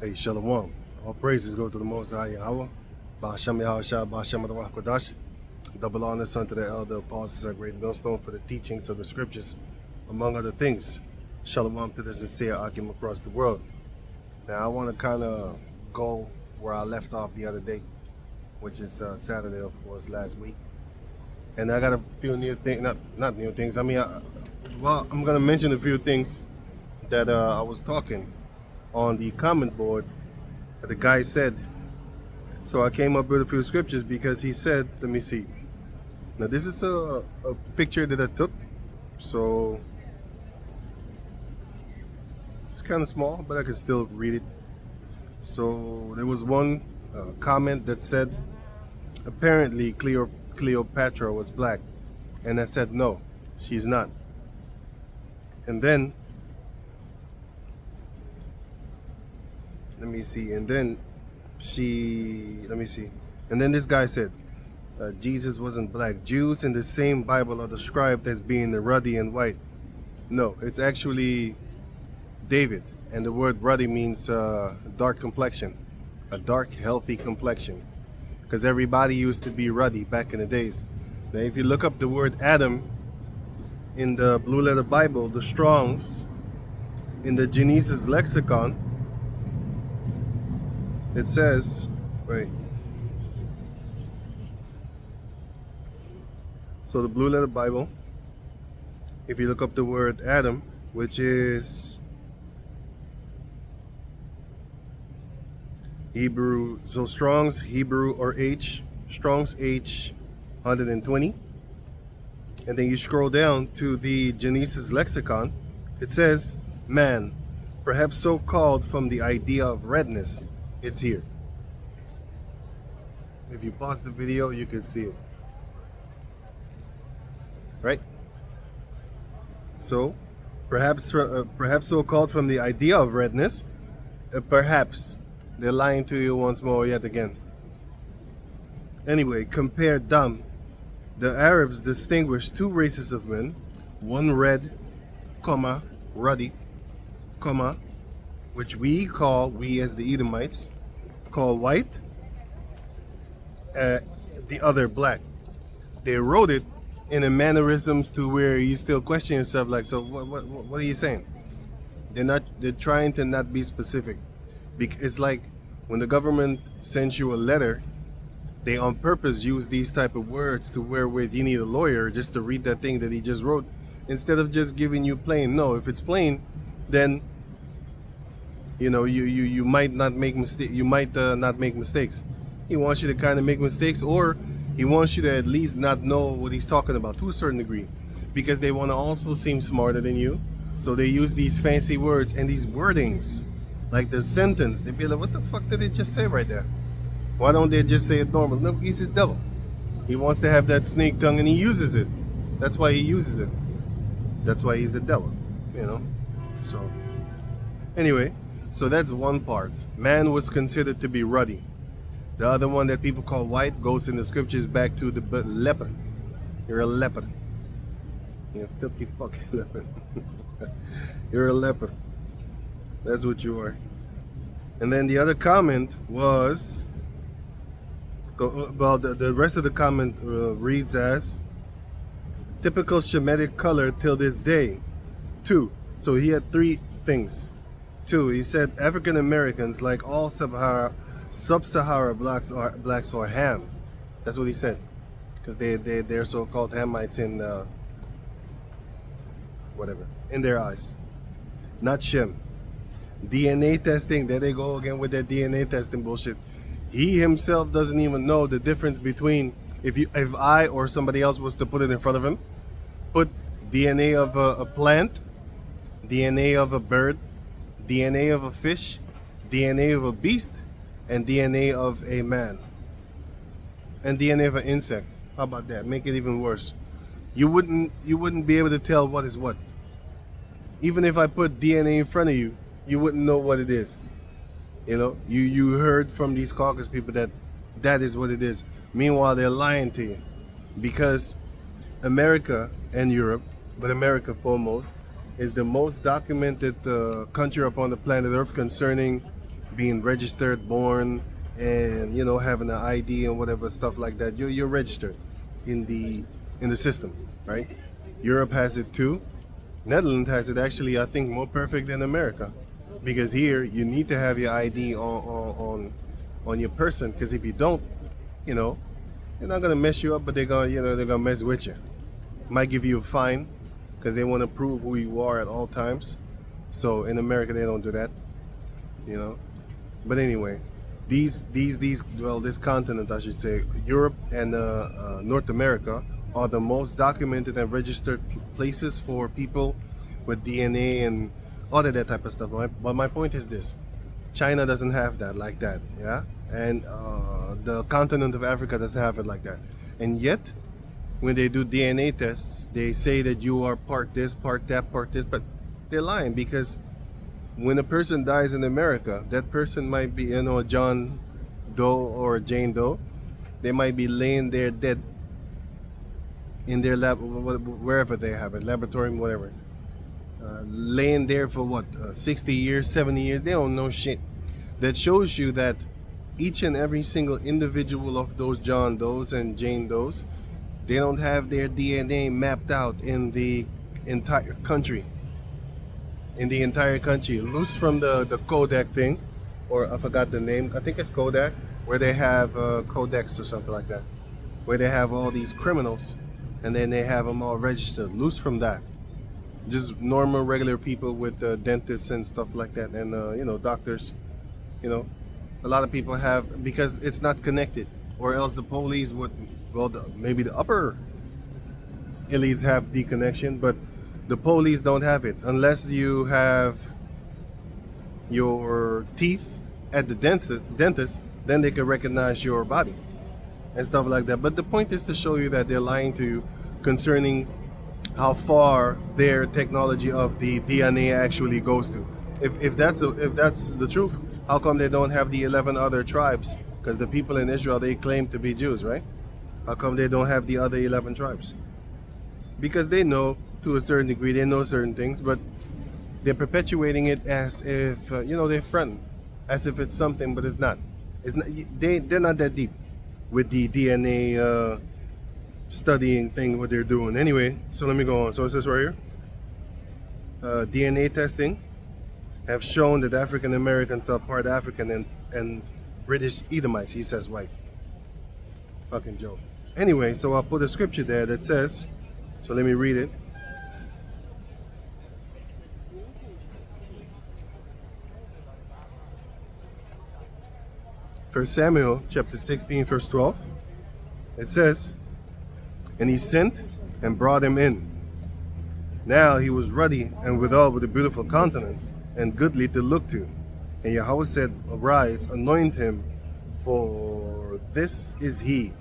Hey, Shalom. All praises go to the Most High Yahweh. Ba'ashem Yahushua, Ba'ashem Ruach Kodash. Double honors unto the elder apostles, our great millstone, for the teachings of the scriptures, among other things. Shalom to the sincere Akim across the world. Now, I want to kind of go where I left off the other day, which is Saturday, of course, last week. And I got a few new things, not new things. I mean, well, I'm going to mention a few things that I was talking on the comment board that the guy said. So I came up with a few scriptures because he said, let me see. Now this is a picture that I took. So it's kind of small, but I can still read it. So there was one comment that said, apparently Cleopatra was black. And I said, no, she's not. And then let me see, and then and then this guy said, Jesus wasn't black. Jews in the same Bible are described as being ruddy and white. No, it's actually David, and the word ruddy means dark complexion, a dark, healthy complexion, because everybody used to be ruddy back in the days. Now, if you look up the word Adam in the Blue Letter Bible, the Strong's, in the Genesis lexicon, it says, wait. So the Blue Letter Bible, if you look up the word Adam, which is Hebrew, so Strong's Hebrew or Strong's H 120. And then you scroll down to the Genesis lexicon, it says, man, perhaps so called from the idea of redness. It's here. If you pause the video, you can see it. Right? So, perhaps so called from the idea of redness. Perhaps they're lying to you once more yet again. Anyway, compare dumb. The Arabs distinguish two races of men, one red, ruddy, which we as the Edomites call white, the other black. They wrote it in a mannerisms to where you still question yourself, like, so what are you saying? They're trying to not be specific. It's like when the government sends you a letter, they on purpose use these type of words to wherewith you need a lawyer just to read that thing that he just wrote, instead of just giving you plain. No, if it's plain, then you know you might not make not make mistakes. He wants you to kind of make mistakes, or he wants you to at least not know what he's talking about to a certain degree, because they want to also seem smarter than you. So they use these fancy words and these wordings, like the sentence. They be like, what the fuck did they just say right there? Why don't they just say it normal? No, he's a devil. He wants to have that snake tongue, and he uses it. That's why he uses it. That's why he's the devil, you know. So anyway, so that's one part. Man was considered to be ruddy. The other one that people call white goes in the scriptures back to the leper. You're a leper. You're a filthy fucking leper. You're a leper. That's what you are. And then the other comment was, well, the rest of the comment reads as, typical Shemitic color till this day. 2. So he had 3 things. 2. He said African Americans, like all sub-Sahara blacks are Ham. That's what he said, because they're so-called Hamites in whatever in their eyes. Not Shem. DNA testing. There they go again with that DNA testing bullshit. He himself doesn't even know the difference between, if I or somebody else was to put it in front of him, put DNA of a plant, DNA of a bird, DNA of a fish, DNA of a beast, and DNA of a man, and DNA of an insect. How about that? Make it even worse. You wouldn't be able to tell what is what. Even if I put DNA in front of you, you wouldn't know what it is. You know, you heard from these caucus people that is what it is. Meanwhile, they're lying to you, because America and Europe, but America foremost, is the most documented country upon the planet Earth concerning being registered, born, and you know, having an ID and whatever stuff like that. You're registered in the system, right? Europe has it too. Netherlands has it actually, I think, more perfect than America, because here you need to have your ID on your person, because if you don't, you know, they're not gonna mess you up, but they're gonna mess with you. Might give you a fine because they want to prove who you are at all times. So in America they don't do that, you know. But anyway, this continent, I should say, Europe and North America, are the most documented and registered places for people with DNA and all of that type of stuff. But my point is this: China doesn't have that like that, yeah, and the continent of Africa doesn't have it like that. And yet, when they do DNA tests, they say that you are part this, part that, part this, but they're lying, because when a person dies in America, that person might be, you know, John Doe or Jane Doe. They might be laying there dead in their lab, wherever they have it, laboratory, whatever, laying there for what, 60 years, 70 years. They don't know shit. That shows you that each and every single individual of those John Does and Jane Does, they don't have their DNA mapped out in the entire country. Loose from the Kodak thing, or I forgot the name, I think it's Kodak, where they have Codex or something like that, where they have all these criminals and then they have them all registered. Loose from that. Just normal, regular people with dentists and stuff like that, and you know, doctors. You know, a lot of people have, because it's not connected, or else the police would, well, maybe the upper elites have the connection, but the police don't have it unless you have your teeth at the dentist. Then they can recognize your body and stuff like that. But the point is to show you that they're lying to you concerning how far their technology of the DNA actually goes to. If that's the truth, how come they don't have the 11 other tribes? Because the people in Israel, they claim to be Jews, right? How come they don't have the other 11 tribes? Because they know, to a certain degree, they know certain things, but they're perpetuating it as if, you know, they're fronting, as if it's something, but it's not. It's not. They're not that deep with the DNA studying thing, what they're doing. Anyway, so let me go on. So it says right here, DNA testing have shown that African Americans are part African and British Edomites. He says white. Fucking joke. Anyway, so I'll put a scripture there that says, so let me read it. First Samuel chapter 16 verse 12. It says, and he sent and brought him in. Now he was ruddy and withal with a beautiful countenance and goodly to look to. And Yahweh said, arise, anoint him, for this is he.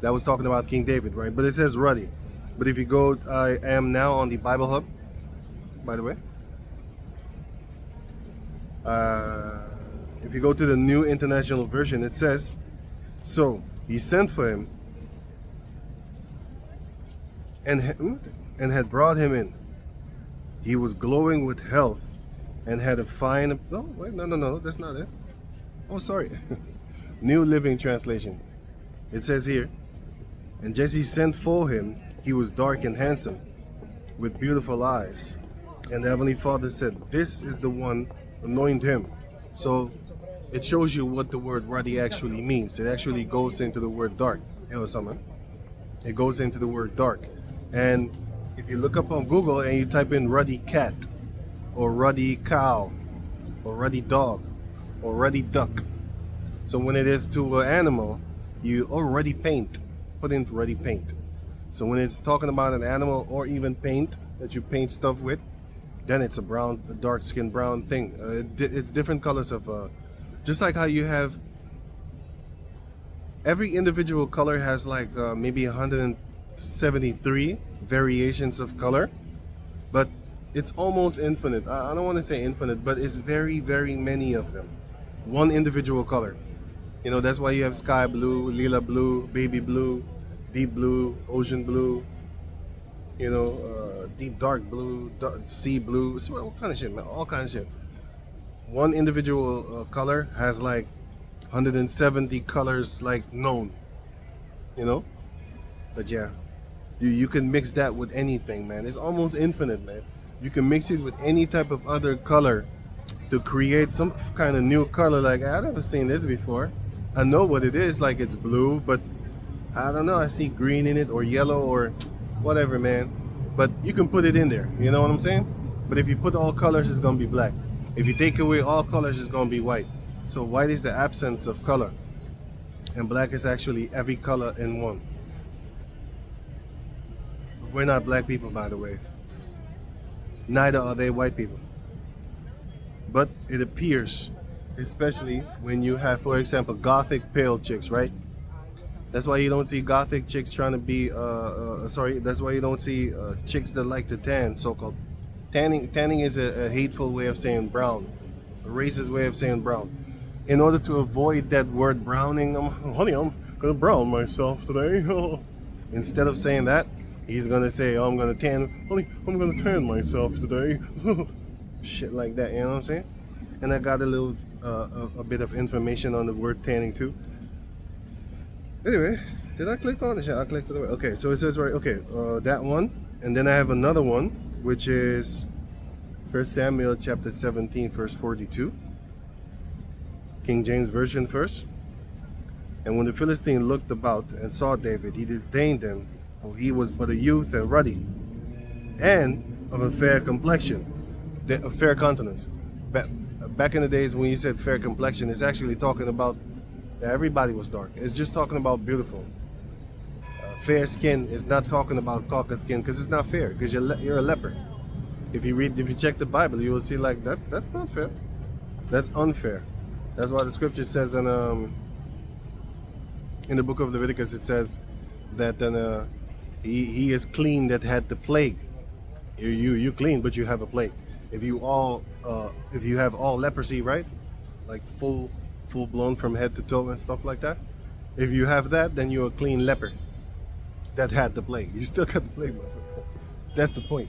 That was talking about King David, right? But it says ruddy. But if you go, I am now on the Bible Hub, by the way. If you go to the New International Version, it says, so he sent for him and had brought him in. He was glowing with health and had a fine, no, that's not it. Oh, sorry. New Living Translation. It says here, and Jesse sent for him. He was dark and handsome, with beautiful eyes. And the Heavenly Father said, this is the one, anoint him. So it shows you what the word ruddy actually means. It actually goes into the word dark. It goes into the word dark. And if you look up on Google and you type in ruddy cat, or ruddy cow, or ruddy dog, or ruddy duck. So when it is to an animal, ruddy paint, put in ruddy paint. So when it's talking about an animal or even paint that you paint stuff with, then it's a dark skin brown thing. It's different colors of, just like how you have, every individual color has like maybe 173 variations of color, but it's almost infinite. I don't want to say infinite, but it's very, very many of them. One individual color. You know, that's why you have sky blue, lila blue, baby blue, deep blue, ocean blue, you know, deep dark blue, sea blue, all kind of shit, man, all kind of shit. one individual color has like 170 colors like known, you know. But yeah, you can mix that with anything, man. It's almost infinite, man. You can mix it with any type of other color to create some kind of new color. Like, I've never seen this before. I know what it is, like it's blue, but I don't know, I see green in it or yellow or whatever, man. But you can put it in there, you know what I'm saying? But if you put all colors, it's gonna be black. If you take away all colors, it's gonna be white. So white is the absence of color, and black is actually every color in one. We're not black people, by the way. Neither are they white people. But it appears, especially when you have, for example, gothic pale chicks, right? That's why you don't see gothic chicks trying to be, that's why you don't see chicks that like to tan, so-called. Tanning is a hateful way of saying brown, a racist way of saying brown. In order to avoid that word browning, honey, I'm gonna brown myself today. Instead of saying that, he's gonna say, oh, I'm gonna tan, honey, I'm gonna tan myself today. Shit like that, you know what I'm saying? And I got a little, a bit of information on the word tanning too. Anyway, did I click on it? Yeah, I clicked it away. Okay, so it says right, okay, that one, and then I have another one, which is 1 Samuel chapter 17, verse 42. King James Version first. And when the Philistine looked about and saw David, he disdained him, for he was but a youth and ruddy, and of a fair complexion, a fair countenance. Back in the days when you said fair complexion, it's actually talking about everybody was dark. It's just talking about beautiful. Fair skin is not talking about caucasian skin, because it's not fair, because you're a leper. If you check the Bible, you will see like that's not fair. That's unfair. That's why the scripture says in the book of Leviticus, it says that he is clean that had the plague. You clean, but you have a plague. If you have all leprosy, right? Like full blown from head to toe and stuff like that. If you have that, then you're a clean leper that had the plague. You still got the plague, that's the point.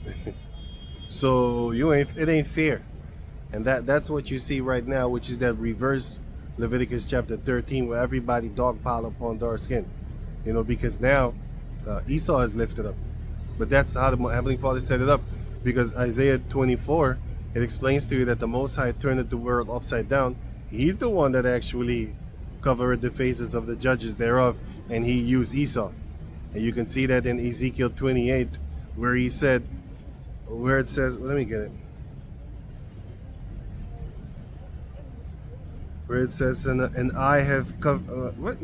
So it ain't fair. And that's what you see right now, which is that reverse Leviticus chapter 13, where everybody dogpile upon dark skin. You know, because now Esau is lifted up. But that's how the Heavenly Father set it up. Because Isaiah 24, it explains to you that the Most High turned the world upside down. He's the one that actually covered the faces of the judges thereof, and he used Esau. And you can see that in Ezekiel 28, where he said, where it says, let me get it. Where it says, and I have covered, what?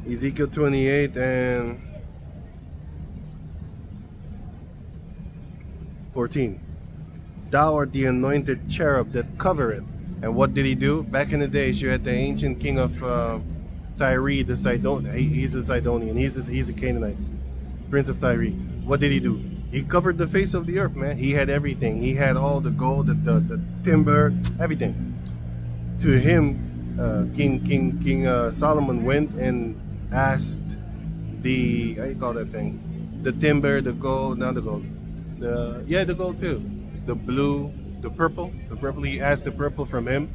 Ezekiel 28 and 14. Thou art the anointed cherub that covereth. And what did he do? Back in the days, you had the ancient king of Tyre, the Sidon. He's a Sidonian. He's a Canaanite, prince of Tyre. What did he do? He covered the face of the earth, man. He had everything. He had all the gold, the timber, everything. To him, King Solomon went and asked the, how you call that thing? The timber, the gold, not the gold. The gold too. The blue, the purple. He asked the purple from him.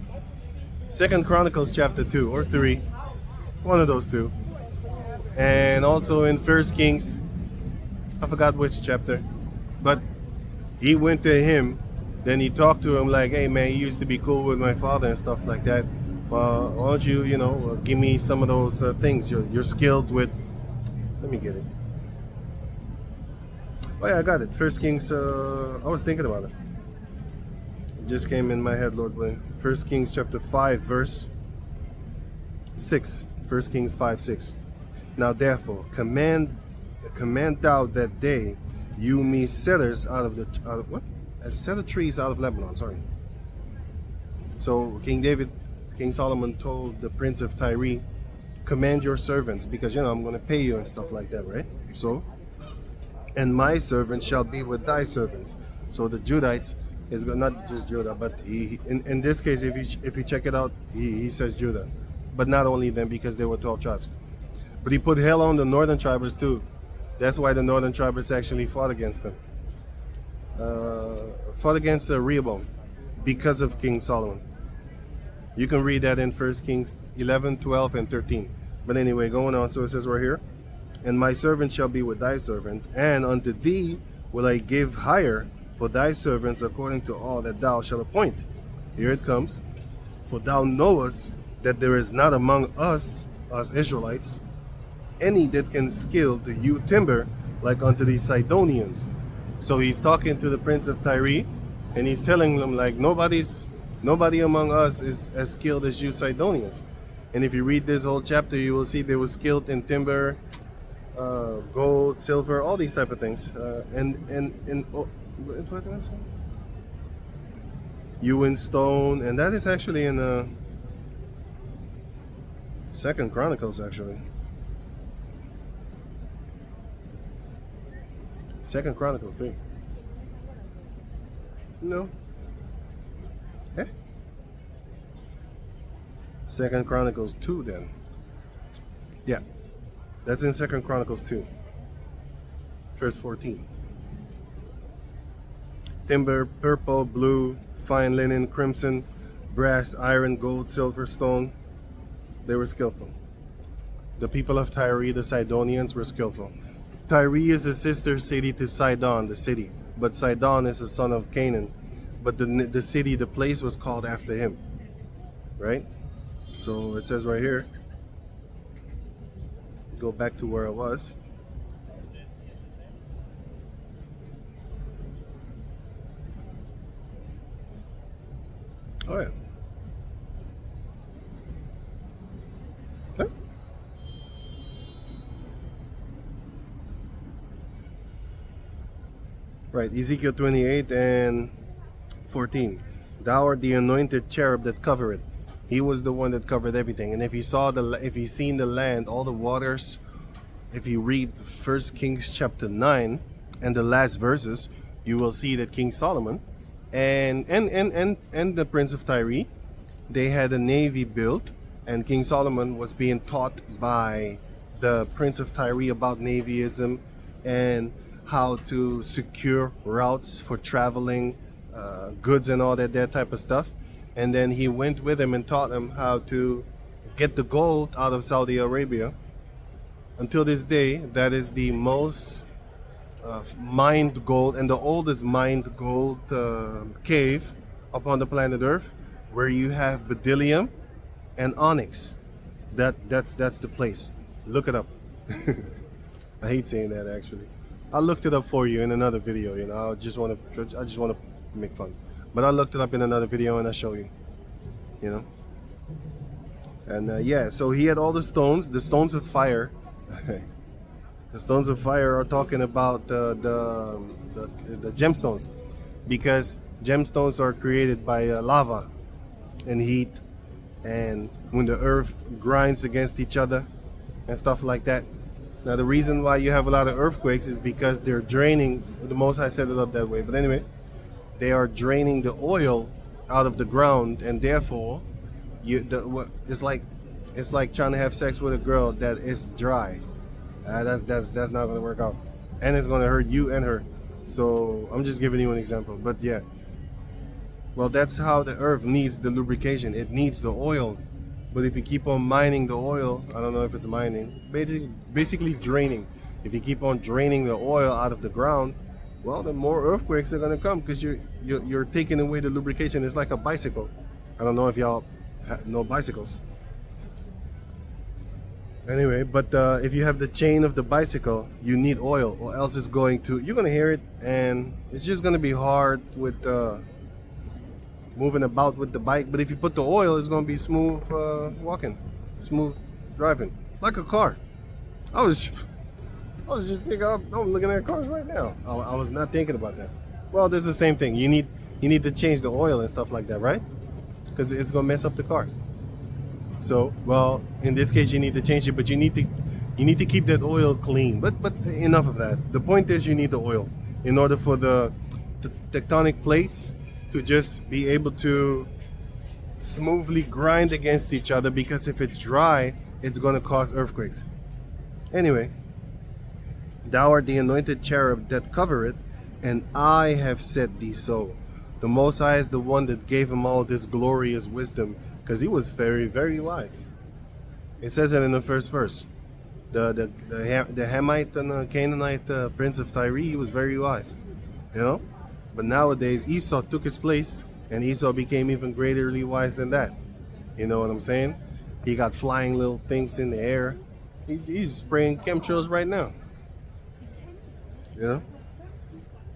2 Chronicles chapter 2 or 3. One of those two. And also in 1 Kings, I forgot which chapter, but he went to him, then he talked to him like, hey man, you used to be cool with my father and stuff like that. Why don't you, give me some of those things you're skilled with. Let me get it. Oh yeah, I got it. 1 Kings, I was thinking about it. It just came in my head, Lord willing. 1 Kings chapter 5, verse 6. 1 Kings 5:6. Now therefore, command thou that day you me cedars out of what? Cedar trees out of Lebanon, sorry. So King Solomon told the prince of Tyre, command your servants, because I'm going to pay you and stuff like that, right? So, and my servants shall be with thy servants. So the Judites is not just Judah, but in this case, if you check it out, he says Judah, but not only them, because there were 12 tribes. But he put hell on the northern tribes too. That's why the northern tribes actually fought against them. 1 fought against Rehoboam because of King Solomon. You can read that in 1 Kings 11, 12, and 13. But anyway, going on, so it says right here, and my servant shall be with thy servants, and unto thee will I give hire for thy servants according to all that thou shalt appoint. Here it comes. For thou knowest that there is not among us Israelites, any that can skill to hew timber like unto the Sidonians. So he's talking to the prince of Tyre, and he's telling them like nobody among us is as skilled as you Sidonians. And if you read this whole chapter, you will see they were skilled in timber, gold, silver, all these type of things, what did I say? Hewn stone, and that is actually in 2 Chronicles actually. 2 Chronicles 3. No. Eh? 2 Chronicles 2 then. Yeah. That's in 2 Chronicles 2. Verse 14. Timber, purple, blue, fine linen, crimson, brass, iron, gold, silver, stone. They were skillful. The people of Tyre, the Sidonians, were skillful. Tyre is a sister city to Sidon, the city. But Sidon is a son of Canaan. But the city, the place was called after him. Right? So it says right here. Go back to where I was. Oh yeah. Huh? Right, Ezekiel 28 and 14. Thou art the anointed cherub that covereth. He was the one that covered everything. And if you seen the land, all the waters, if you read 1 Kings chapter 9 and the last verses, you will see that King Solomon and the Prince of Tyre, they had a navy built, and King Solomon was being taught by the Prince of Tyre about navyism and how to secure routes for traveling goods and all that type of stuff. And then he went with him and taught him how to get the gold out of Saudi Arabia. Until this day, that is the most mined gold and the oldest mined gold cave upon the planet Earth, where you have berylium and onyx. That's the place. Look it up. I hate saying that actually. I looked it up for you in another video. You know, I just want to make fun. But I looked it up in another video and I'll show you. You know. And yeah, so he had all the stones of fire. The stones of fire are talking about the gemstones, because gemstones are created by lava and heat, and when the earth grinds against each other and stuff like that. Now the reason why you have a lot of earthquakes is because they're draining. The Most High set it up that way, but anyway, they are draining the oil out of the ground, and therefore it's like trying to have sex with a girl that is dry. That's not going to work out, and it's going to hurt you and her. So I'm just giving you an example. But yeah, well, that's how the earth needs the lubrication. It needs the oil. But if you keep on mining the oil, I don't know if it's mining, basically draining. If you keep on draining the oil out of the ground, well, the more earthquakes are going to come, because you're taking away the lubrication. It's like a bicycle. I don't know if y'all know bicycles. Anyway, but if you have the chain of the bicycle, you need oil, or else it's you're going to hear it, and it's just going to be hard with moving about with the bike. But if you put the oil, it's going to be smooth walking, smooth driving, like a car. I was just thinking, I'm looking at cars right now. I was not thinking about that. Well, there's the same thing. You need to change the oil and stuff like that, right? Because it's going to mess up the car. So, well, in this case, you need to change it, but you need to keep that oil clean. But enough of that. The point is, you need the oil in order for the tectonic plates to just be able to smoothly grind against each other, because if it's dry, it's going to cause earthquakes. Anyway, thou art the anointed cherub that covereth, and I have set thee so. The Most High is the one that gave him all this glorious wisdom, because he was very, very wise. It says it in the first verse. The Hamite and Canaanite prince of Tyre, he was very wise, you know. But nowadays Esau took his place, and Esau became even greaterly wise than that. You know what I'm saying? He got flying little things in the air. He's spraying chemtrails right now. You know,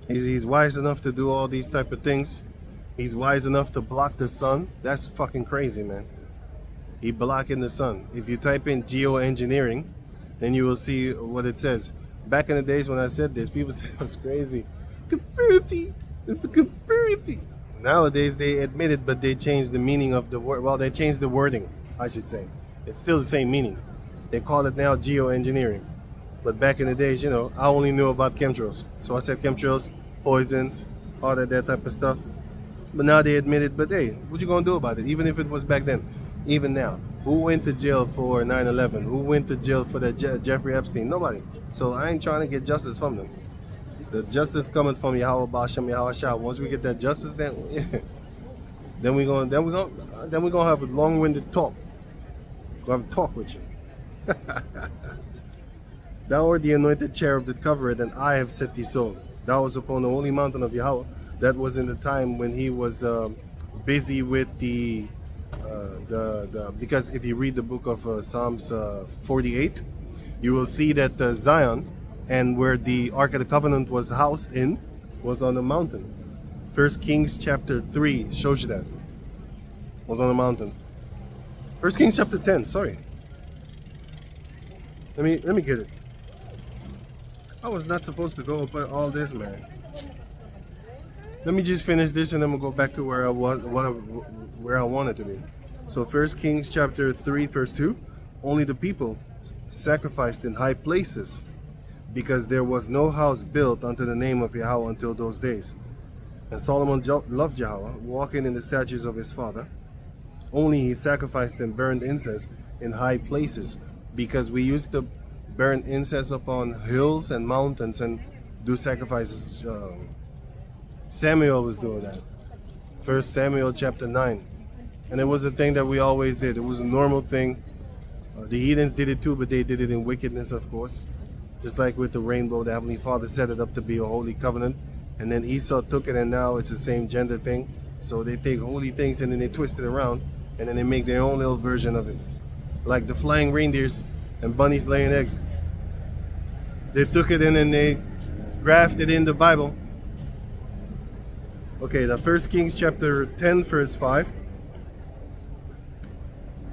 he's wise enough to do all these type of things. He's wise enough to block the sun. That's fucking crazy, man. He blocking the sun. If you type in geoengineering, then you will see what it says. Back in the days when I said this, people said it was crazy. Conspiracy. It's a conspiracy. Nowadays they admit it, but they changed the meaning of the word. Well, they changed the wording, I should say. It's still the same meaning. They call it now geoengineering. But back in the days, you know, I only knew about chemtrails. So I said chemtrails, poisons, all that type of stuff. But now they admit it. But hey, what you gonna do about it? Even if it was back then, even now, who went to jail for 9/11? Who went to jail for that Jeffrey Epstein? Nobody. So I ain't trying to get justice from them. The justice coming from Yahweh Bashem Yahweh Shah. Once we get that justice, then we're gonna have a long-winded talk. We'll have a talk with you. Thou art the anointed cherub that covereth, and I have set thee so. Thou was upon the holy mountain of Yahweh. That was in the time when he was busy with the because if you read the book of Psalms 48, you will see that Zion, and where the Ark of the Covenant was housed in, was on a mountain. 1 Kings chapter 3 shows you that. Was on a mountain. 1 Kings chapter 10, sorry. Let me get it. I was not supposed to go up all this, man. Let me just finish this and then we'll go back to where I was, where I wanted to be. So 1 Kings chapter 3 verse 2. Only the people sacrificed in high places, because there was no house built unto the name of Yahweh until those days. And Solomon loved Yahweh, walking in the statutes of his father. Only he sacrificed and burned incense in high places, because we used to burn incense upon hills and mountains and do sacrifices. Samuel was doing that. 1 Samuel chapter 9. And it was a thing that we always did. It was a normal thing. The heathens did it too, but they did it in wickedness, of course. Just like with the rainbow, the Heavenly Father set it up to be a holy covenant. And then Esau took it, and now it's the same gender thing. So they take holy things and then they twist it around, and then they make their own little version of it. Like the flying reindeers and bunnies laying eggs. They took it in and they grafted in the Bible. Okay, the 1 Kings chapter 10 verse 5.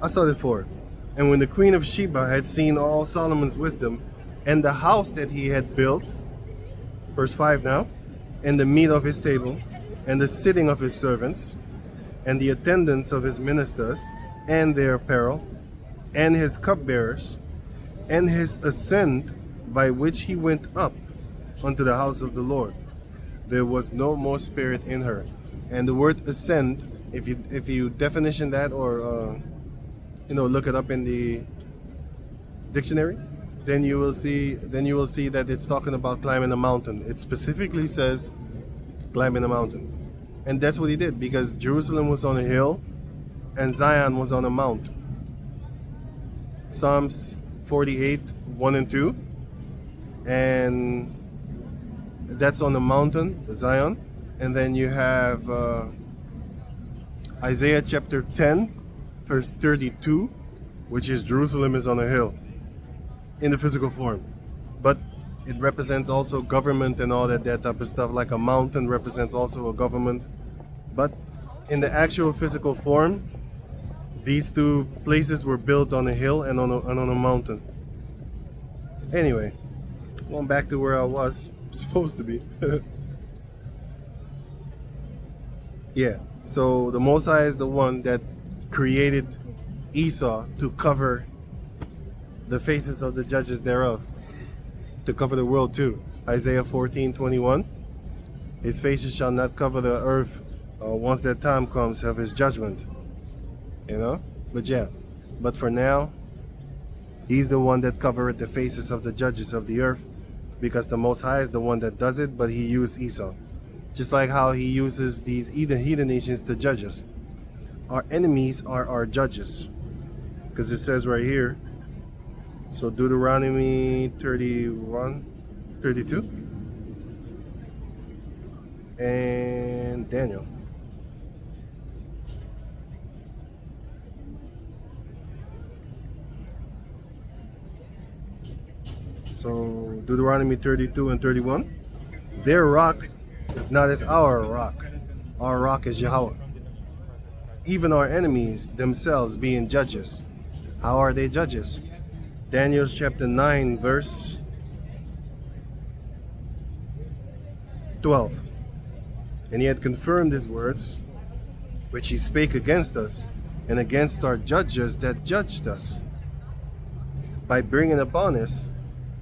I started 4. And when the queen of Sheba had seen all Solomon's wisdom, and the house that he had built, verse 5 now, and the meat of his table, and the sitting of his servants, and the attendance of his ministers, and their apparel, and his cupbearers, and his ascent by which he went up unto the house of the Lord, there was no more spirit in her. And the word ascend, if you definition that, or look it up in the dictionary, then you will see that it's talking about climbing a mountain. It specifically says climbing a mountain. And that's what he did, because Jerusalem was on a hill and Zion was on a mount. Psalms 48, 1 and 2. And that's on the mountain, Zion. And then you have Isaiah chapter 10, verse 32, which is Jerusalem is on a hill in the physical form. But it represents also government and all that type of stuff. Like a mountain represents also a government. But in the actual physical form, these two places were built on a hill and on a mountain. Anyway, going back to where I was supposed to be. Yeah, so the Most High is the one that created Esau to cover the faces of the judges thereof, to cover the world too. Isaiah 14:21. His faces shall not cover the earth once that time comes of his judgment. But for now, he's the one that covereth the faces of the judges of the earth, because the Most High is the one that does it, but he used Esau. Just like how he uses these heathen nations to judge us. Our enemies are our judges. Because it says right here, so Deuteronomy 31, 32, and Daniel. So Deuteronomy 32 and 31, their rock is not as our rock. Our rock is Yahweh. Even our enemies themselves being judges. How are they judges? Daniel chapter 9 verse 12. And he had confirmed his words, which he spake against us, and against our judges that judged us, by bringing upon us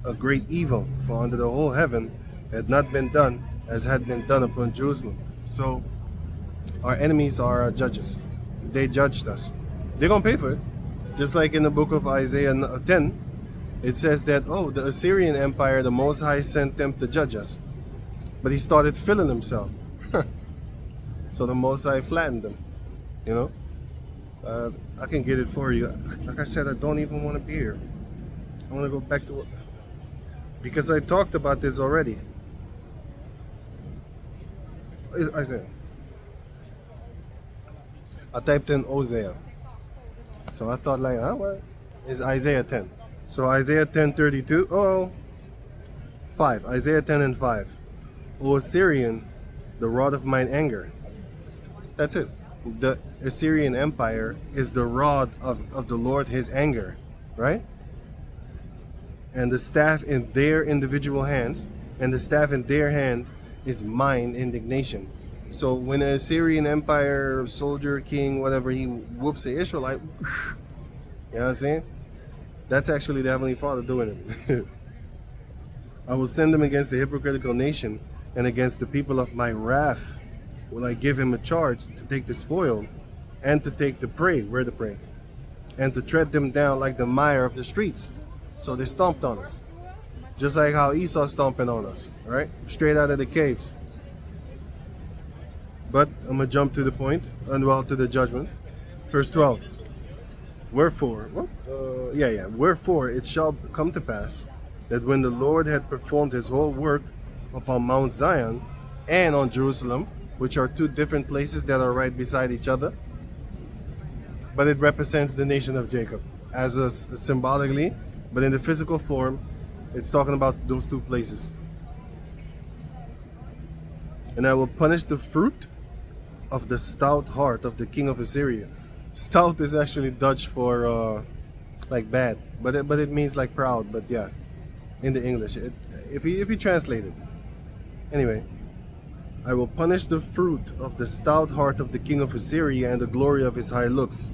a great evil, for under the whole heaven had not been done as had been done upon Jerusalem. So our enemies are our judges. They judged us. They're gonna pay for it. Just like in the book of Isaiah 10, it says that, oh, the Assyrian Empire, the Most High sent them to judge us. But he started filling himself. So the Most High flattened them, you know. I can get it for you. Like I said, I don't even want to be here. I want to go back to what, because I talked about this already. Isaiah. I typed in Hosea. So I thought like, what? It's Isaiah 10. So Isaiah 10:32. Oh, 5. Isaiah 10 and 5. O Assyrian, the rod of mine anger. That's it. The Assyrian Empire is the rod of the Lord, his anger, right? And the staff in their individual hands, and the staff in their hand is mine indignation. So when an Assyrian Empire soldier, king, whatever, he whoops the Israelite, you know what I'm saying? That's actually the Heavenly Father doing it. I will send him against the hypocritical nation, and against the people of my wrath will I give him a charge to take the spoil, and to take the prey, where the prey, and to tread them down like the mire of the streets. So they stomped on us. Just like how Esau stomping on us, right? Straight out of the caves. But I'm going to jump to the point, and well, to the judgment. Verse 12. Wherefore, wherefore it shall come to pass that when the Lord had performed his whole work upon Mount Zion and on Jerusalem, which are two different places that are right beside each other, but it represents the nation of Jacob as a symbolically, but in the physical form, it's talking about those two places. And I will punish the fruit of the stout heart of the king of Assyria. Stout is actually Dutch for like bad, but it means like proud. But yeah, in the English, if you translate it, anyway, I will punish the fruit of the stout heart of the king of Assyria and the glory of his high looks.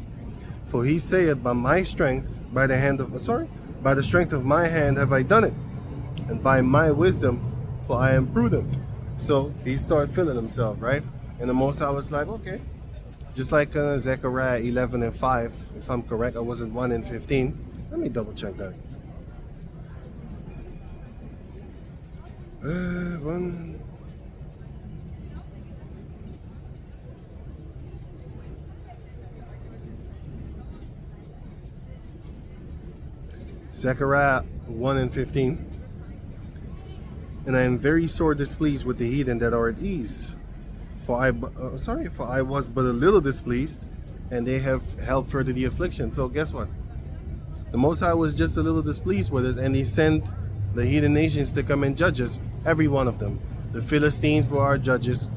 For he saith, by my strength, by the strength of my hand have I done it, and by my wisdom, for I am prudent. So he started feeling himself, right? And the Most High was like, okay. Just like Zechariah 11 and 5, if I'm correct, I wasn't 1 and 15. Let me double check that. 1. Zechariah 1 and 15. And I am very sore displeased with the heathen that are at ease. For I was but a little displeased, and they have helped further the affliction. So guess what? The Most High was just a little displeased with us, and he sent the heathen nations to come and judge us, every one of them. The Philistines were our judges.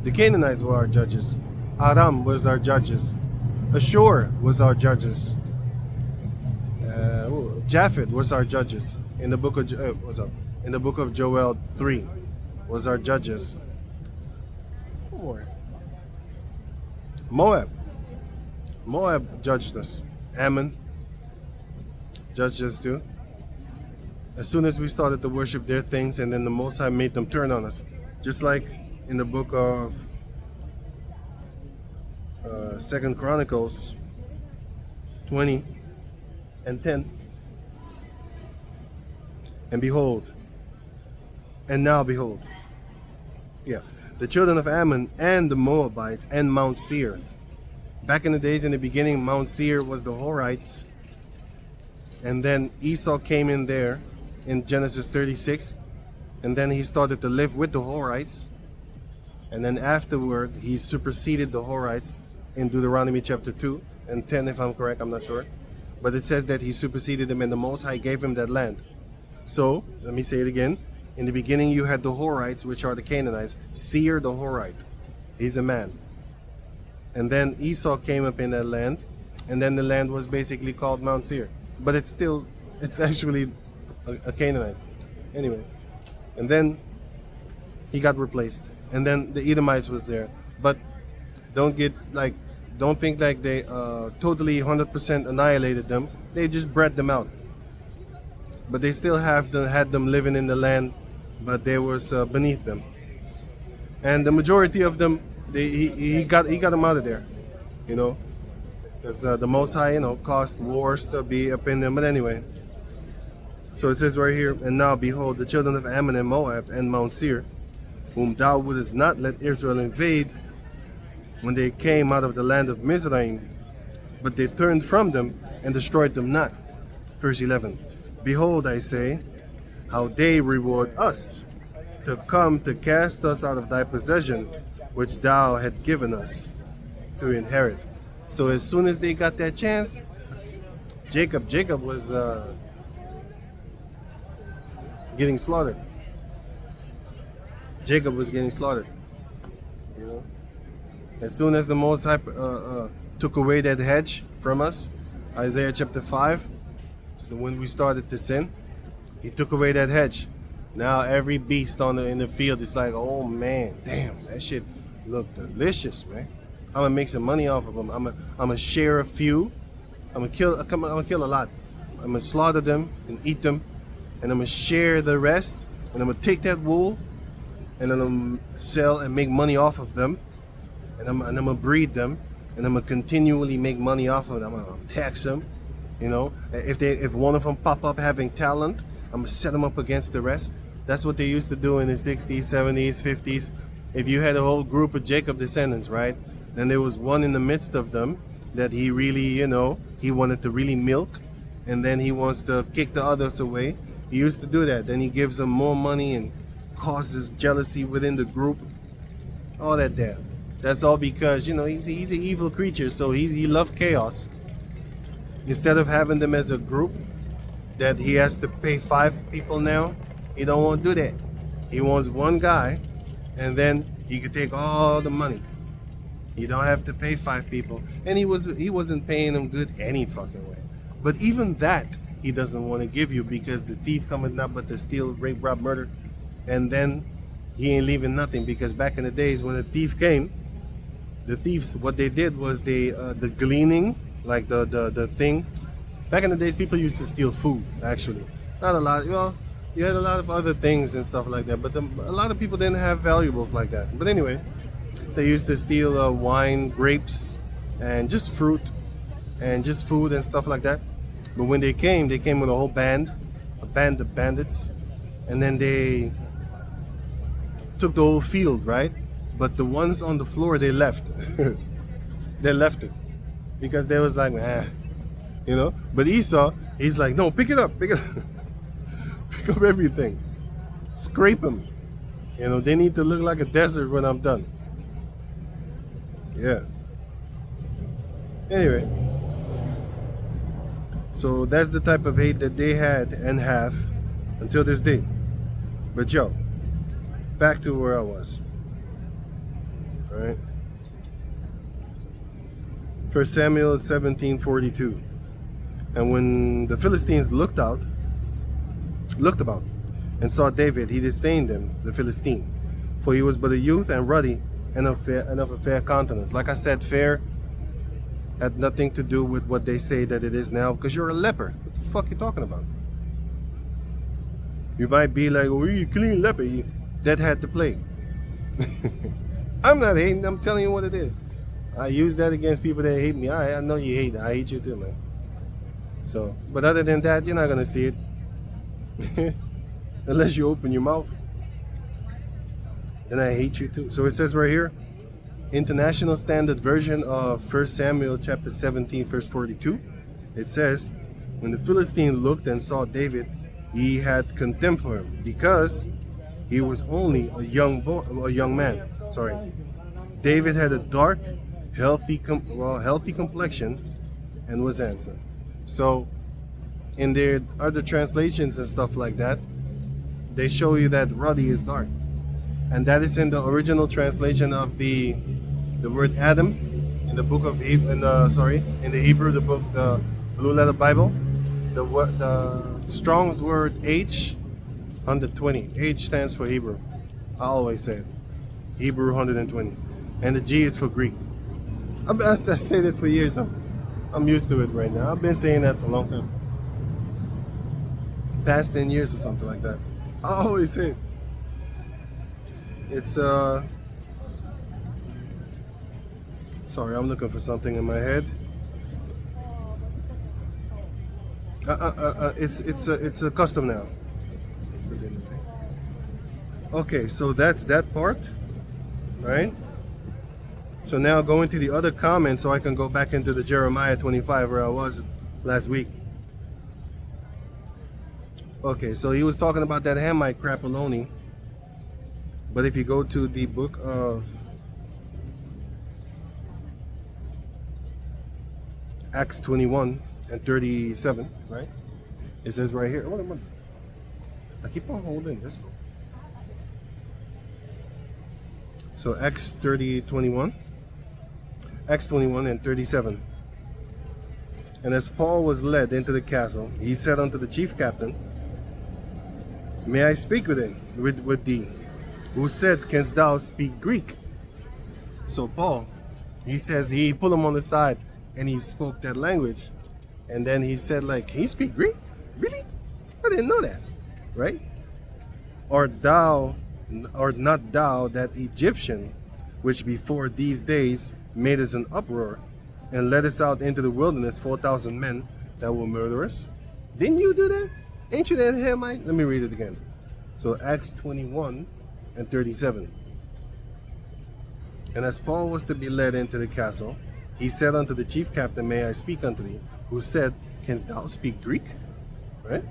The Canaanites were our judges. Aram was our judges. Ashur was our judges. Japhet was our judges. In the book of Joel 3 was our judges. Moab judged us. Ammon judged us too. As soon as we started to worship their things, and then the Most High made them turn on us. Just like in the book of 2 Chronicles 20 and 10. And behold, and now behold. Yeah. the children of Ammon and the Moabites and Mount Seir. Back in the days, in the beginning, Mount Seir was the Horites, and then Esau came in there in Genesis 36, and then he started to live with the Horites, and then afterward he superseded the Horites in Deuteronomy chapter 2 and 10, if I'm correct, I'm not sure, but it says that he superseded them and the Most High gave him that land. So let me say it again. In the beginning you had the Horites, which are the Canaanites. Seir the Horite, he's a man. And then Esau came up in that land, and then the land was basically called Mount Seir, but it's actually a Canaanite anyway. And then he got replaced, and then the Edomites was there. But don't think like they totally 100% annihilated them. They just bred them out, but they still had them living in the land, but they was beneath them. And the majority of them, he got them out of there, you know, because the Most High, you know, caused wars to be up in them. But anyway, so it says right here, and now behold, the children of Ammon and Moab and Mount Seir, whom thou wouldest not let Israel invade when they came out of the land of Mizraim, but they turned from them and destroyed them not. Verse 11, behold, I say, how they reward us, to come to cast us out of thy possession, which thou had given us to inherit. So as soon as they got that chance, Jacob was getting slaughtered. Jacob was getting slaughtered, you know. As soon as the Most High took away that hedge from us, Isaiah chapter 5, so when we started to sin, he took away that hedge. Now every beast in the field is like, oh man, damn, that shit look delicious, man. I'm gonna make some money off of them. I'm gonna share a few. I'm gonna kill a lot. I'm gonna slaughter them and eat them, and I'm gonna share the rest. And I'm gonna take that wool, and then I'm gonna sell and make money off of them. And I'm gonna breed them, and I'm gonna continually make money off of them. I'm gonna tax them. You know, if one of them pop up having talent, I'm gonna set them up against the rest. That's what they used to do in the 60s, 70s, 50s. If you had a whole group of Jacob descendants, right? Then there was one in the midst of them that he really, you know, he wanted to really milk, and then he wants to kick the others away. He used to do that. Then he gives them more money and causes jealousy within the group. All that there. That's all because, you know, he's an evil creature, so he loved chaos. Instead of having them as a group that he has to pay 5 people now, he don't want to do that. He wants one guy, and then he could take all the money. You don't have to pay 5 people. And he wasn't paying them good any fucking way. But even that he doesn't want to give you, because the thief cometh not but to steal, rape, rob, murder. And then he ain't leaving nothing, because back in the days when the thief came, the thieves, what they did was they the gleaning, like the thing. Back in the days, people used to steal food, actually. Not a lot. Well, you had a lot of other things and stuff like that, but a lot of people didn't have valuables like that. But anyway, they used to steal wine, grapes, and just fruit, and just food and stuff like that. But when they came with a whole band, a band of bandits, and then they took the whole field, right? But the ones on the floor, they left. They left it because they was like, you know. But Esau, he's like, no, pick it up, pick up everything, scrape them. You know, they need to look like a desert when I'm done. Yeah. Anyway, so that's the type of hate that they had and have until this day. But yo, back to where I was. All right. 1 Samuel 17:42. And when the Philistines looked about, and saw David, he disdained him, the Philistine, for he was but a youth and ruddy and of a fair countenance. Like I said, fair had nothing to do with what they say that it is now, because you're a leper. What the fuck you talking about? You might be like, oh, you clean leper. That had to play. I'm not hating, I'm telling you what it is. I use that against people that hate me. I know you hate it. I hate you too, man. So, but other than that, you're not gonna see it. Unless you open your mouth. then I hate you too. So it says right here, International Standard Version of 1 Samuel chapter 17, verse 42. It says, when the Philistine looked and saw David, he had contempt for him, because he was only a young man. Sorry. David had a dark, healthy complexion, and was handsome. So, in their other translations and stuff like that, they show you that ruddy is dark, and that is in the original translation of the word Adam in the book of in the Hebrew, the book, the Blue Letter Bible. The Strong's word H 120. H stands for Hebrew. I always say it. Hebrew 120, and the G is for Greek. I say that for years. I'm used to it right now. I've been saying that for a long time. Past 10 years or something like that. I always say it. It's sorry, I'm looking for something in my head. It's a custom now. Okay, so that's that part, right? So now going to the other comment, so I can go back into the Jeremiah 25 where I was last week. Okay, so he was talking about that Hamite crapoloni. But if you go to the book of Acts 21 and 37, right? It says right here. I keep on holding this book. So Acts 21 and 37. And as Paul was led into the castle, he said unto the chief captain, may I speak with thee? Who said, canst thou speak Greek? So Paul, he says, he pulled him on the side and he spoke that language. And then he said, like, can you speak Greek? Really? I didn't know that, right? Art not thou that Egyptian, which before these days made us an uproar, and led us out into the wilderness 4,000 men that were murderers? Didn't you do that? Ain't you that Hamite? Let me read it again. So Acts 21 and 37. And as Paul was to be led into the castle, he said unto the chief captain, may I speak unto thee? Who said, canst thou speak Greek? Right?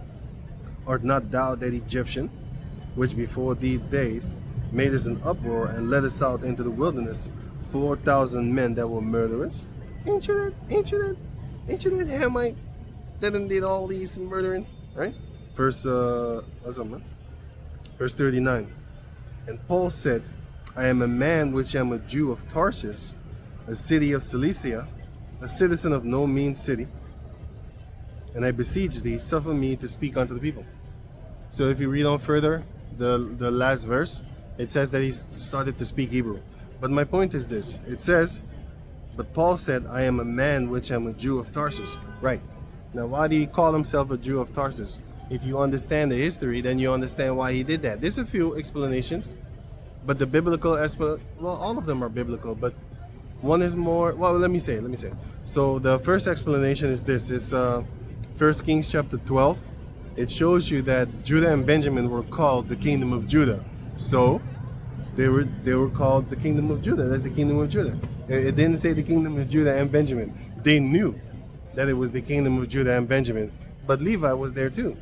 Art not thou that Egyptian, which before these days made us an uproar and led us out into the wilderness 4,000 men that were murderers? Ain't you that Hamite that did all these murdering? Right? Verse 39. And Paul said, I am a man which am a Jew of Tarsus, a city of Cilicia, a citizen of no mean city, and I beseech thee, suffer me to speak unto the people. So if you read on further, the last verse, it says that he started to speak Hebrew. But my point is this. It says, but Paul said, I am a man which am a Jew of Tarsus. Right. Now, why did he call himself a Jew of Tarsus? If you understand the history, then you understand why he did that. There's a few explanations, but the biblical, well, all of them are biblical, but one is more, well, let me say. So the first explanation is this. It's 1 Kings chapter 12. It shows you that Judah and Benjamin were called the kingdom of Judah. So they were called the kingdom of Judah. That's the kingdom of Judah. It didn't say the kingdom of Judah and Benjamin. They knew that it was the kingdom of Judah and Benjamin. But Levi was there too.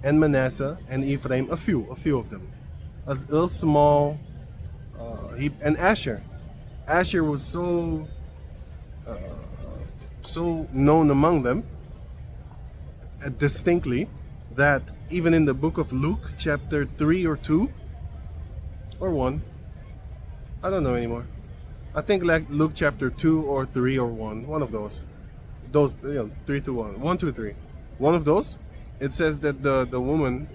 And Manasseh and Ephraim, a few of them. A little small, and Asher. Asher was so known among them distinctly that even in the book of Luke, chapter 3 or 2, or 1, I don't know anymore. I think like Luke chapter 2 or 3 or 1 of those. 3 to 1, 1, 2, 3. One of those, it says that the woman,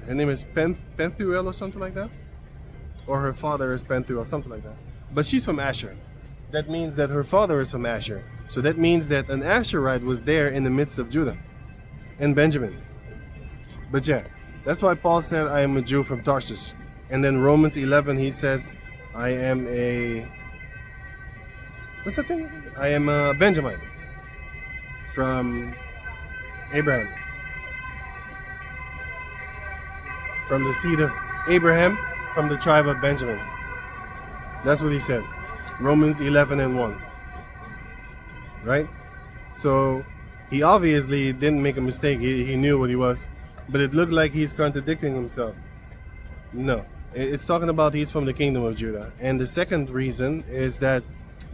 her name is Pethuel or something like that, or her father is Pethuel, something like that. But she's from Asher. That means that her father is from Asher. So that means that an Asherite was there in the midst of Judah and Benjamin. But yeah, that's why Paul said, I am a Jew from Tarsus. And then Romans 11, he says, I am a, what's that thing? I am a Benjamin from Abraham. From the seed of Abraham, from the tribe of Benjamin. That's what he said. Romans 11:1. Right? So he obviously didn't make a mistake. He knew what he was. But it looked like he's contradicting himself. No. It's talking about he's from the kingdom of Judah. And the second reason is that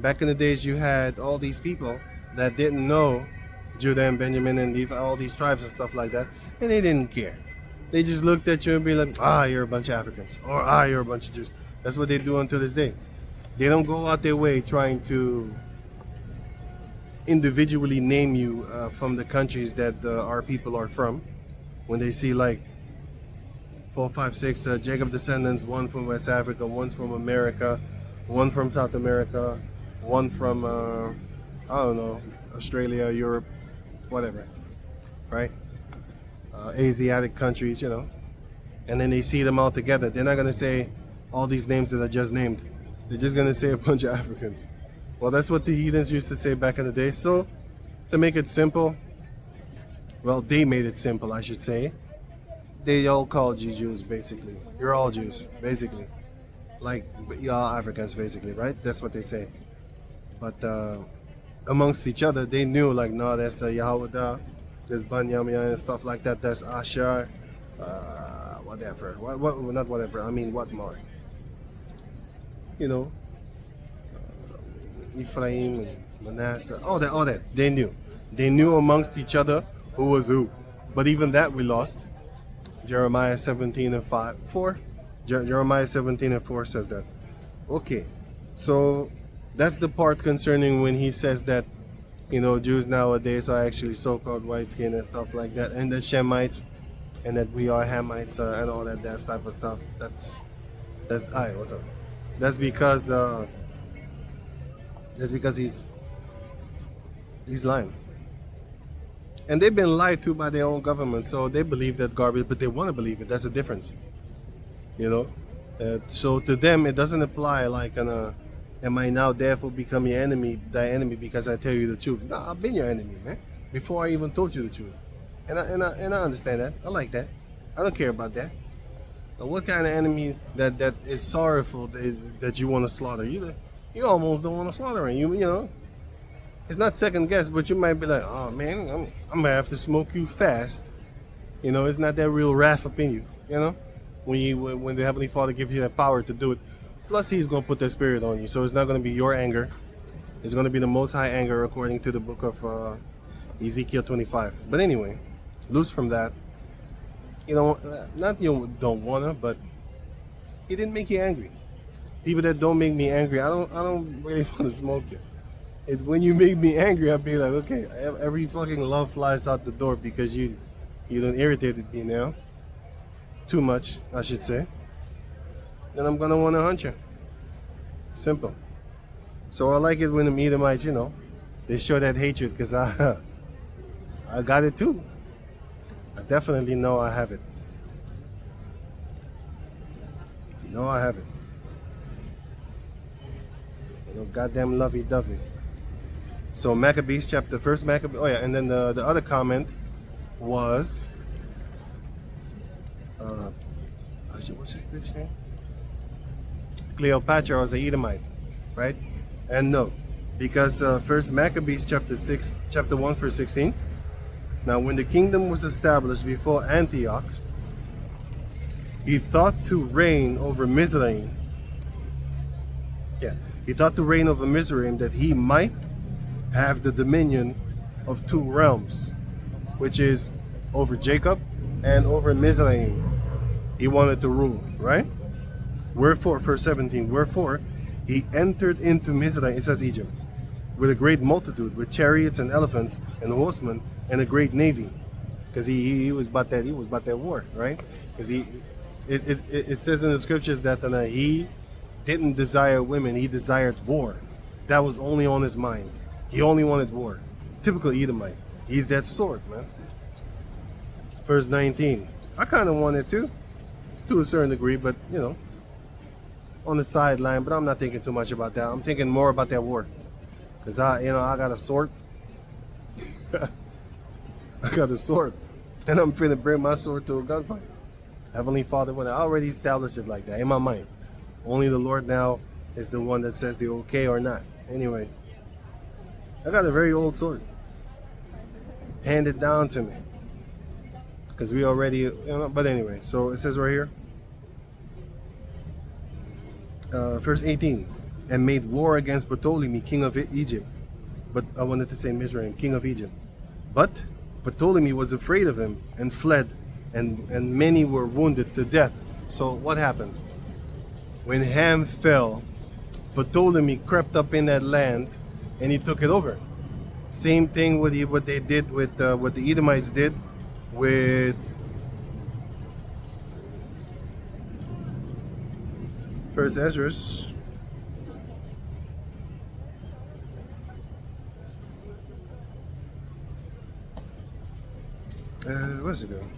back in the days you had all these people that didn't know Judah and Benjamin and all these tribes and stuff like that. And they didn't care. They just looked at you and be like, you're a bunch of Africans. Or you're a bunch of Jews. That's what they do until this day. They don't go out their way trying to individually name you from the countries that our people are from. When they see like 4, 5, 6 Jacob descendants, one from West Africa, one's from America, one from South America, one from I don't know, Australia, Europe, whatever, right? Asiatic countries, you know. And then they see them all together. They're not gonna say all these names that I just named. They're just gonna say a bunch of Africans. Well, that's what the heathens used to say back in the day. So to make it simple, well, they made it simple, I should say. They all called you Jews, basically. You're all Jews, basically. Like, you're all Africans, basically, right? That's what they say. But amongst each other, they knew, like, no, that's Yahudah, there's Banyamia and stuff like that. That's Asher, whatever. What, not whatever, I mean, what more? You know, Ephraim, Manasseh, all that. They knew. They knew amongst each other who was who. But even that we lost. Jeremiah 17:4. Jeremiah 17:4 says that. Okay, so that's the part concerning when he says that, you know, Jews nowadays are actually so-called white skin and stuff like that, and the Shemites, and that we are Hamites and all that type of stuff. That's what's up? That's because he's lying. And they've been lied to by their own government, so they believe that garbage, but they want to believe it. That's the difference, you know. So to them, it doesn't apply like, am I now therefore become your enemy, thy enemy, because I tell you the truth? No, I've been your enemy, man, before I even told you the truth. And I understand that. I like that. I don't care about that. But what kind of enemy that is sorrowful that you want to slaughter? You almost don't want to slaughter him. You know. It's not second guess, but you might be like, oh man, I'm gonna have to smoke you fast. You know, it's not that real wrath up in you. You know, when the Heavenly Father gives you that power to do it. Plus, He's gonna put that spirit on you, so it's not gonna be your anger. It's gonna be the Most High anger, according to the book of Ezekiel 25. But anyway, loose from that. You know, not you don't wanna, but He didn't make you angry. People that don't make me angry, I don't really want to smoke you. It's when you make me angry, I'll be like, okay, every fucking love flies out the door because you done irritated me now. Too much, I should say. Then I'm gonna want to hunt you. Simple. So I like it when the Edomites, you know, they show that hatred because I got it too. I definitely know I have it. No, I have it. You know, goddamn lovey-dovey. So Maccabees chapter, first Maccabees, oh yeah, and then the other comment was, what's his bitch name? Cleopatra was an Edomite, right? And no, because first Maccabees chapter 1 verse 16. Now when the kingdom was established before Antioch, he thought to reign over Mizraim. Yeah, he thought to reign over Mizraim that he might have the dominion of 2 realms, which is over Jacob and over Mizraim. He wanted to rule, right? Wherefore, verse 17, wherefore he entered into Mizraim, it says Egypt, with a great multitude, with chariots and elephants and horsemen and a great navy. Because he was about that war, right? Because it says in the scriptures that he didn't desire women, he desired war. That was only on his mind. He only wanted war. Typical Edomite. He's that sort, man. Verse 19. I kind of wanted to a certain degree, but you know, on the sideline. But I'm not thinking too much about that. I'm thinking more about that war, cause I got a sword. I got a sword, and I'm finna bring my sword to a gunfight. Heavenly Father, when I already established it like that in my mind. Only the Lord now is the one that says they're okay or not. Anyway, I got a very old sword handed down to me because we already, you know, but anyway, so it says right here, verse 18, and made war against Ptolemy, king of Egypt. But I wanted to say Mizraim, king of Egypt. But Ptolemy was afraid of him and fled, and many were wounded to death. So what happened? When Ham fell, Ptolemy crept up in that land and he took it over. Same thing with what they did with what the Edomites did with First Ezra's. What's it doing?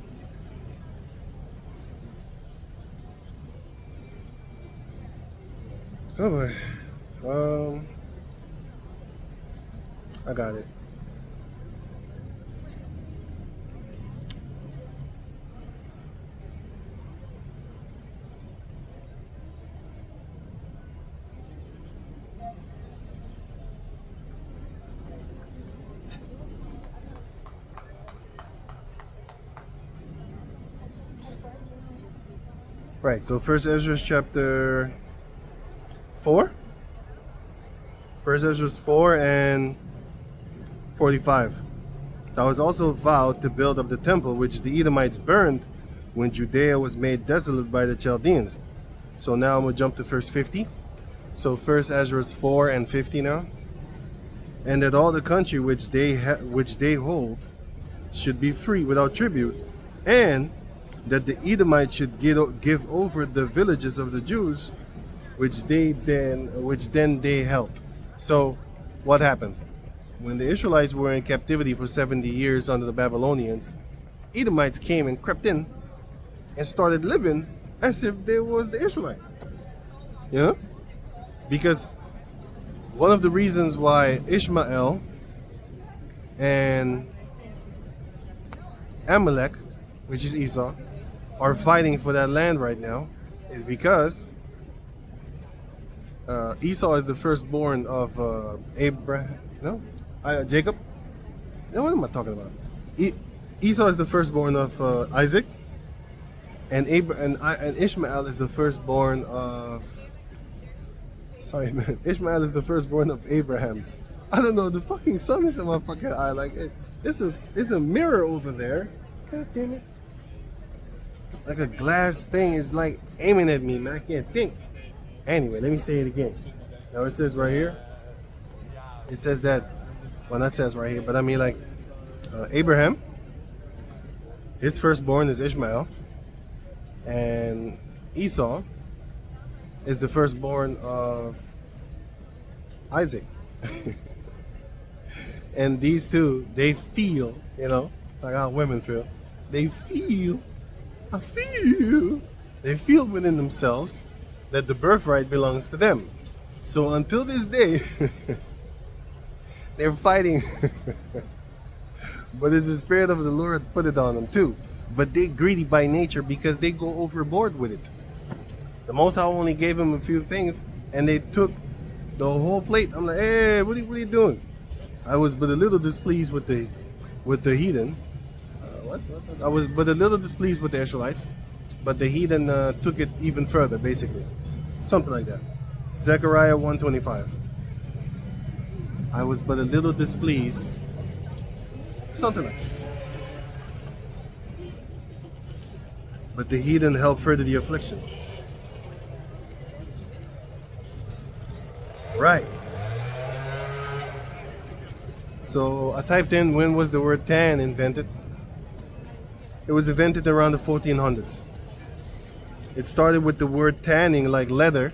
Oh boy. I got it. Right, so First Ezra chapter 4. First Ezra 4 and 45. That was also vowed to build up the temple which the Edomites burned when Judea was made desolate by the Chaldeans. So now I'm going to jump to verse 50. So First Ezra 4 and 50 now. And that all the country which they hold should be free without tribute, and that the Edomites should give over the villages of the Jews, which then they held. So what happened? When the Israelites were in captivity for 70 years under the Babylonians, Edomites came and crept in and started living as if they was the Israelite. You know? Because one of the reasons why Ishmael and Amalek, which is Esau, are fighting for that land right now is because Esau is the firstborn of Abraham. No? Jacob? No, what am I talking about? Esau is the firstborn of Isaac, and Ishmael is the firstborn of. Sorry, man. Ishmael is the firstborn of Abraham. I don't know. The fucking sun is in my fucking eye. Like it's a mirror over there. God damn it! Like a glass thing is like aiming at me, man. I can't think. Anyway, let me say it again. Now it says right here. It says that. Well, not says right here, but I mean like Abraham. His firstborn is Ishmael, and Esau is the firstborn of Isaac. And these two, they feel, you know, like how women feel. They feel within themselves that the birthright belongs to them. So until this day, they're fighting. But it's the Spirit of the Lord put it on them too. But they're greedy by nature because they go overboard with it. The Most High only gave them a few things, and they took the whole plate. I'm like, hey, what are you doing? I was but a little displeased with the heathen. I was but a little displeased with the Israelites, but the heathen took it even further, basically, something like that. Zechariah 1:25. I was but a little displeased, something like that. But the heathen helped further the affliction. Right. So I typed in when was the word tan invented. It was invented around the 1400s. It started with the word tanning, like leather.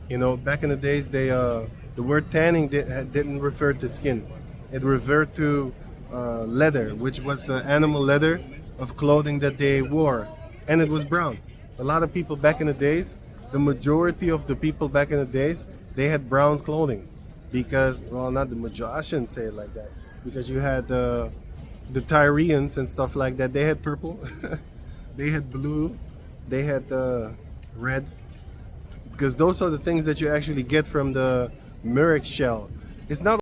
You know, back in the days, the word tanning didn't refer to skin. It referred to leather, which was animal leather of clothing that they wore, and it was brown. A lot of people back in the days, the majority of the people back in the days, they had brown clothing because, well, not the majority, I shouldn't say it like that, because you had the Tyrians and stuff like that. They had purple, they had blue, they had red, because those are the things that you actually get from the Murex shell. It's not